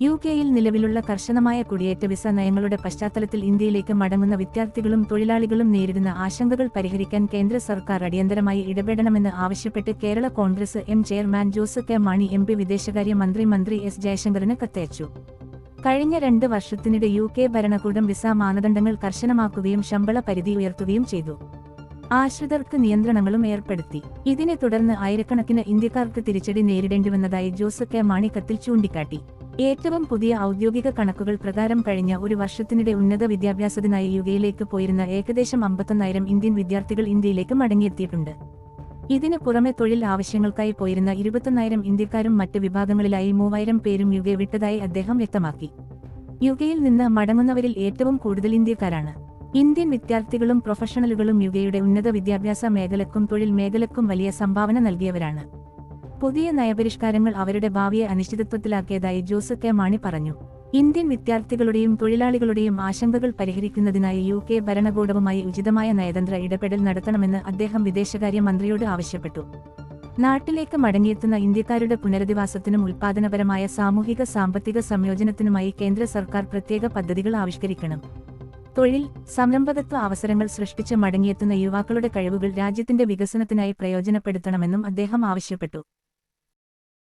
യുകെയിൽ നിലവിലുള്ള കർശനമായ കുടിയേറ്റ വിസ നയങ്ങളുടെ പശ്ചാത്തലത്തിൽ ഇന്ത്യയിലേക്ക് മടങ്ങുന്ന വിദ്യാർത്ഥികളും തൊഴിലാളികളും നേരിടുന്ന ആശങ്കകൾ പരിഹരിക്കാൻ കേന്ദ്ര സർക്കാർ അടിയന്തരമായി ഇടപെടണമെന്ന് ആവശ്യപ്പെട്ട് Kerala Congress M chairman Jose K Mani MP വിദേശകാര്യ മന്ത്രി എസ് ജയശങ്കറിന് കത്തയച്ചു. കഴിഞ്ഞ 2 വർഷത്തിനിടെ യുകെ ഭരണകൂടം വിസ മാനദണ്ഡങ്ങൾ കർശനമാക്കുകയും ശമ്പള പരിധി ഉയർത്തുകയും ചെയ്തു. ആശ്രിതർക്ക് നിയന്ത്രണങ്ങളും ഏർപ്പെടുത്തി. ഇതിനെ തുടർന്ന് ആയിരക്കണക്കിന് ഇന്ത്യക്കാർക്ക് തിരിച്ചടി നേരിടേണ്ടിവന്നതായി ജോസ് കെ മാണി കത്തിൽ ചൂണ്ടിക്കാട്ടി. ഏറ്റവും പുതിയ ഔദ്യോഗിക കണക്കുകൾ പ്രകാരം കഴിഞ്ഞ 1 വർഷത്തിനിടെ ഉന്നത വിദ്യാഭ്യാസത്തിനായി യുകെയിലേക്ക് പോയിരുന്ന ഏകദേശം 51,000 ഇന്ത്യൻ വിദ്യാർത്ഥികൾ ഇന്ത്യയിലേക്ക് മടങ്ങിയെത്തിയിട്ടുണ്ട്. ഇതിനു പുറമെ തൊഴിൽ ആവശ്യങ്ങൾക്കായി പോയിരുന്ന 21,000 ഇന്ത്യക്കാരും മറ്റ് വിഭാഗങ്ങളിലായി 3,000 പേരും യുകെ വിട്ടതായി അദ്ദേഹം വ്യക്തമാക്കി. യുകെയിൽ നിന്ന് മടങ്ങുന്നവരിൽ ഏറ്റവും കൂടുതൽ ഇന്ത്യക്കാരാണ്. ഇന്ത്യൻ വിദ്യാർത്ഥികളും പ്രൊഫഷണലുകളും യുകെയുടെ ഉന്നത വിദ്യാഭ്യാസ മേഖലക്കും തൊഴിൽ മേഖലക്കും വലിയ സംഭാവന നൽകിയവരാണ്. പുതിയ നയപരിഷ്കാരങ്ങൾ അവരുടെ ഭാവിയെ അനിശ്ചിതത്വത്തിലാക്കിയതായി ജോസ് കെ മാണി പറഞ്ഞു. ഇന്ത്യൻ വിദ്യാർത്ഥികളുടെയും തൊഴിലാളികളുടെയും ആശങ്കകൾ പരിഹരിക്കുന്നതിനായി യുകെ ഭരണകൂടവുമായി ഉചിതമായ നയതന്ത്ര ഇടപെടൽ നടത്തണമെന്ന് അദ്ദേഹം വിദേശകാര്യ മന്ത്രിയോട് ആവശ്യപ്പെട്ടു. നാട്ടിലേക്ക് മടങ്ങിയെത്തുന്ന ഇന്ത്യക്കാരുടെ പുനരധിവാസത്തിനും ഉൽപ്പാദനപരമായ സാമൂഹിക സാമ്പത്തിക സംയോജനത്തിനുമായി കേന്ദ്ര സർക്കാർ പ്രത്യേക പദ്ധതികൾ ആവിഷ്കരിക്കണം. തൊഴിൽ, സംരംഭകത്വ അവസരങ്ങൾ സൃഷ്ടിച്ച് മടങ്ങിയെത്തുന്ന യുവാക്കളുടെ കഴിവുകൾ രാജ്യത്തിന്റെ വികസനത്തിനായി പ്രയോജനപ്പെടുത്തണമെന്നും അദ്ദേഹം ആവശ്യപ്പെട്ടു.